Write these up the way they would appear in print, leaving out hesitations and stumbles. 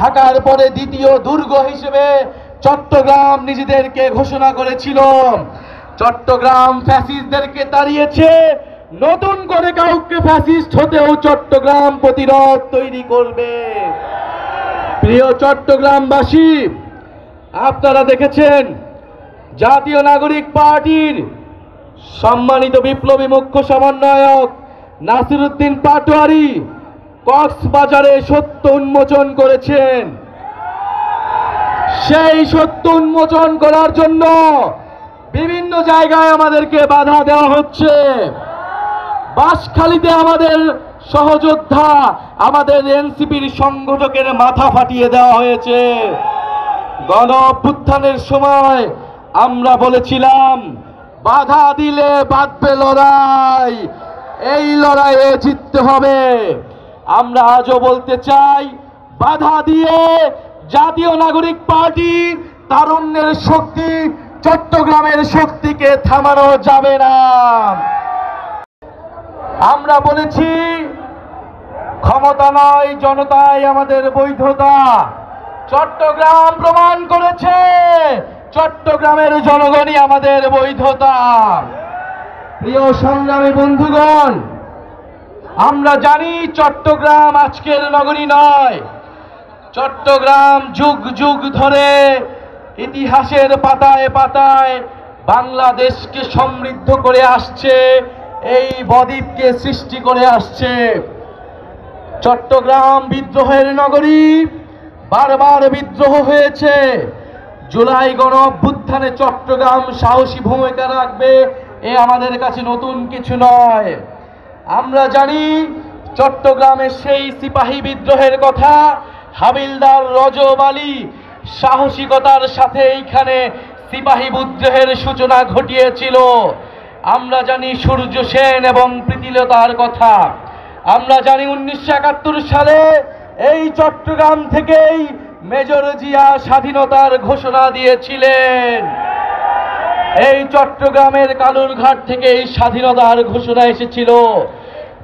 ঢাকার পরে দ্বিতীয় দুর্গ হিসেবে চট্টগ্রাম নিজেদেরকে ঘোষণা করেছিল। চট্টগ্রাম ফ্যাসিস্টদেরকে তাড়িয়েছে, নতুন করে কাউকে ফ্যাসিস্ট হতেও চট্টগ্রাম প্রতিরোধ তৈরি করবে। প্রিয় চট্টগ্রামবাসী, আপনারা দেখেছেন জাতীয় নাগরিক পার্টির সম্মানিত বিপ্লবী মুখ্য সমন্বয়ক নাসিরউদ্দিন পাটোয়ারি কক্সবাজারে সত্য উন্মোচন করেছেন। সেই সত্য উন্মোচন করার জন্য বিভিন্ন জায়গায় আমাদেরকে বাধা দেওয়া হচ্ছে। বাঁশখালীতে আমাদের সহযোদ্ধা, আমাদের এনসিপির সংগঠকের মাথা ফাটিয়ে দেওয়া হয়েছে। গণ অভ্যুত্থানের সময় আমরা বলেছিলাম বাধা দিলে বাঁধবে লড়াই, এই লড়াইয়ে জিততে হবে। আমরা আজও বলতে চাই, বাধা দিয়ে জাতীয় নাগরিক পার্টি তারুণ্যের শক্তি, চট্টগ্রামের শক্তিকে থামানো যাবে না। আমরা বলেছি ক্ষমতা নয়, জনতাই আমাদের বৈধতা। চট্টগ্রাম প্রমাণ করেছে চট্টগ্রামের জনগণই আমাদের বৈধতা। প্রিয় সংগ্রামী বন্ধুগণ, আমরা জানি চট্টগ্রাম আজকের নগরী নয়। চট্টগ্রাম যুগ যুগ ধরে ইতিহাসের পাতায় পাতায় বাংলাদেশকে সমৃদ্ধ করে আসছে, এই বদ্বীপকে সৃষ্টি করে আসছে। চট্টগ্রাম বিদ্রোহের নগরী, বারবার বিদ্রোহ হয়েছে। জুলাই গণ অভ্যুত্থানে চট্টগ্রাম সাহসী ভূমিকা রাখবে, এ আমাদের কাছে নতুন কিছু নয়। আমরা জানি চট্টগ্রামের সেই সিপাহী বিদ্রোহের কথা, হাবিলদার রজব আলী সাহসিকতার সাথে এইখানে সিপাহী বিদ্রোহের সূচনা ঘটিয়েছিল। আমরা জানি সূর্য সেন এবং প্রীতিলতার কথা। আমরা জানি 1971 সালে এই চট্টগ্রাম থেকেই মেজর জিয়া স্বাধীনতার ঘোষণা দিয়েছিলেন। এই চট্টগ্রামের কালুরঘাট থেকে এই স্বাধীনতার ঘোষণা এসেছিল।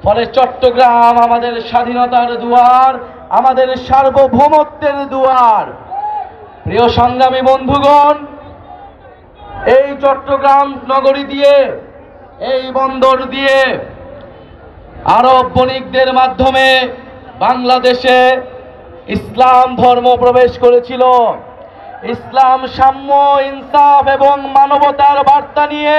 ফলে চট্টগ্রাম আমাদের স্বাধীনতার দুয়ার, আমাদের সার্বভৌমত্বের দুয়ার। প্রিয় সংগ্রামী বন্ধুগণ, এই চট্টগ্রাম নগরী দিয়ে, এই বন্দর দিয়ে আরব বণিকদের মাধ্যমে বাংলাদেশে ইসলাম ধর্ম প্রবেশ করেছিল। ইসলাম, সাম্য, ইনসাফ এবং মানবতার বার্তা নিয়ে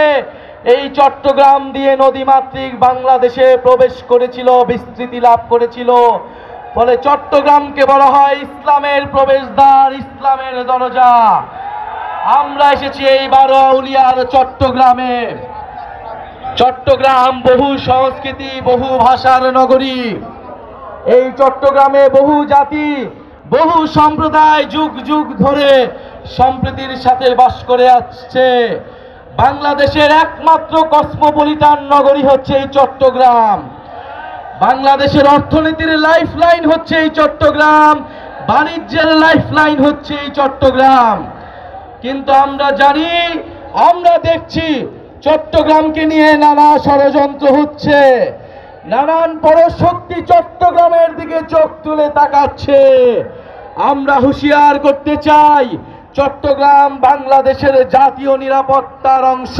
এই চট্টগ্রাম দিয়ে নদীমাতৃক বাংলাদেশে প্রবেশ করেছিল, বিস্তৃতি লাভ করেছিল। ফলে চট্টগ্রামকে বলা হয় ইসলামের প্রবেশদ্বার, ইসলামের দরজা। আমরা এসেছি এই 12 আউলিয়ার চট্টগ্রামে। চট্টগ্রাম বহু সংস্কৃতি, বহু ভাষার নগরী। এই চট্টগ্রামে বহু জাতি, বহু সম্প্রদায় যুগ যুগ ধরে সম্প্রীতির সাথে বাস করে আসছে। বাংলাদেশের একমাত্র কসমোপলিটান নগরী হচ্ছে এই চট্টগ্রাম। বাংলাদেশের অর্থনীতির লাইফলাইন হচ্ছে এই চট্টগ্রাম, বাণিজ্যের লাইফলাইন হচ্ছে এই চট্টগ্রাম। কিন্তু আমরা জানি, আমরা দেখছি চট্টগ্রামকে নিয়ে নানা ষড়যন্ত্র হচ্ছে। নানান পরশক্তি চট্টগ্রামের দিকে চোখ তুলে তাকাচ্ছে। আমরা হুঁশিয়ার করতে চাই, চট্টগ্রাম বাংলাদেশের জাতীয় নিরাপত্তার অংশ।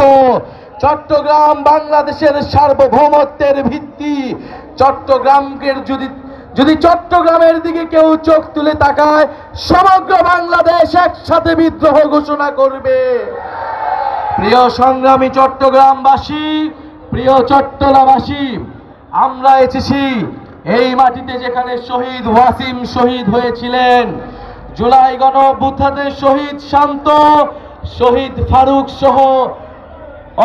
চট্টগ্রাম বাংলাদেশের সার্বভৌমত্বের ভিত্তি। চট্টগ্রামকে যদি চট্টগ্রামের দিকে কেউ চোখ তুলে তাকায়, সমগ্র বাংলাদেশ একসাথে বিদ্রোহ ঘোষণা করবে। প্রিয় সংগ্রামী চট্টগ্রামবাসী, প্রিয় চট্টলাবাসী, আমরা এসেছি এই মাটিতে যেখানে শহীদ ওয়াসিম শহীদ হয়েছিলেন, জুলাই গণ অভ্যুত্থানে শহীদ শান্ত, শহীদ ফারুক সহ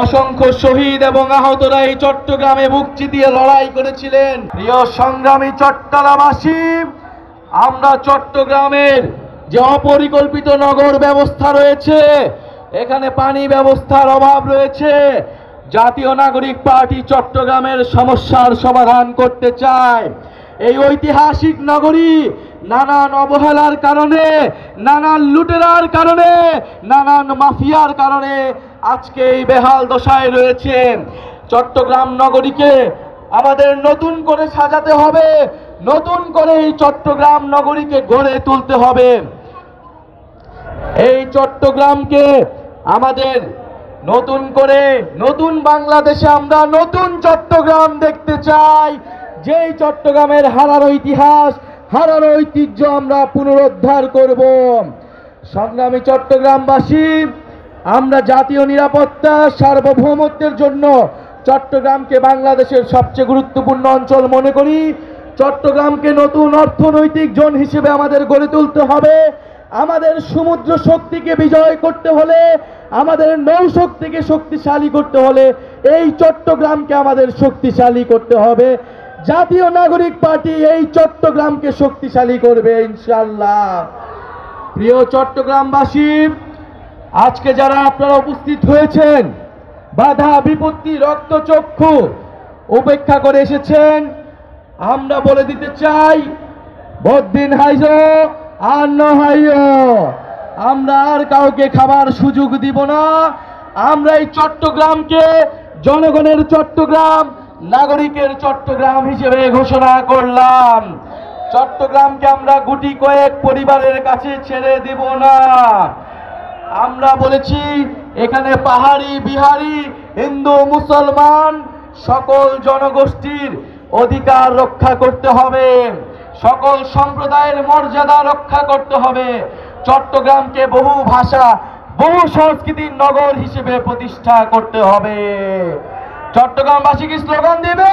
অসংখ্য শহীদ এবং আহতরা এই চট্টগ্রামে বুক চিতিয়ে লড়াই করেছিলেন। প্রিয় সংগ্রামী চট্টলাবাসী, আমরা চট্টগ্রামের যে অপরিকল্পিত নগর ব্যবস্থা রয়েছে, এখানে পানি ব্যবস্থার অভাব রয়েছে। জাতীয় নাগরিক পার্টি চট্টগ্রামের সমস্যার সমাধান করতে চায়। এই ঐতিহাসিক নগরী নানান অবহেলার কারণে, নানান লুটেরার কারণে, নানান মাফিয়ার কারণে আজকে এই বেহাল দশায় রয়েছে। চট্টগ্রাম নগরীকে আমাদের নতুন করে সাজাতে হবে, নতুন করে এই চট্টগ্রাম নগরীকে গড়ে তুলতে হবে। এই চট্টগ্রামকে আমাদের নতুন করে নতুন বাংলাদেশে আমরা নতুন চট্টগ্রাম দেখতে চাই, যেই চট্টগ্রামের হারানো ইতিহাস, হারানো ঐতিহ্য আমরা পুনরুদ্ধার করব। সংগ্রামী চট্টগ্রামবাসী, আমরা জাতীয় নিরাপত্তা সার্বভৌমত্বের জন্য চট্টগ্রামকে বাংলাদেশের সবচেয়ে গুরুত্বপূর্ণ অঞ্চল মনে করি। চট্টগ্রামকে নতুন অর্থনৈতিক জোন হিসেবে আমাদের গড়ে তুলতে হবে। আমাদের সমুদ্র শক্তিকে বিজয় করতে হলে, আমাদের নৌশক্তিকে শক্তিশালী করতে হলে এই চট্টগ্রামকে আমাদের শক্তিশালী করতে হবে। জাতীয় নাগরিক পার্টি এই চট্টগ্রামকে শক্তিশালী করবে ইনশাআল্লাহ। প্রিয় চট্টগ্রামবাসী, আজকে যারা আপনারা উপস্থিত হয়েছেন, বাধা বিপত্তি রক্তচক্ষু উপেক্ষা করে এসেছেন, আমরা বলে দিতে চাই, বদিন হাইজো আর নহাইও, আমরা আর কাউকে খাবার সুযোগ দিব না। আমরা এই চট্টগ্রামকে জনগণের চট্টগ্রাম, নাগরিকের চট্টগ্রাম হিসেবে ঘোষণা করলাম। চট্টগ্রামকে আমরা গুটি কয়েক পরিবারের কাছে ছেড়ে দিব না। আমরা বলেছি, এখানে পাহাড়ি বিহারি, হিন্দু মুসলমান সকল জনগোষ্ঠীর অধিকার রক্ষা করতে হবে, সকল সম্প্রদায়ের মর্যাদা রক্ষা করতে হবে। চট্টগ্রামকে বহু ভাষা, বহু সংস্কৃতির নগর হিসেবে প্রতিষ্ঠা করতে হবে। চট্টগ্রামবাসী কি স্লোগান দেবে?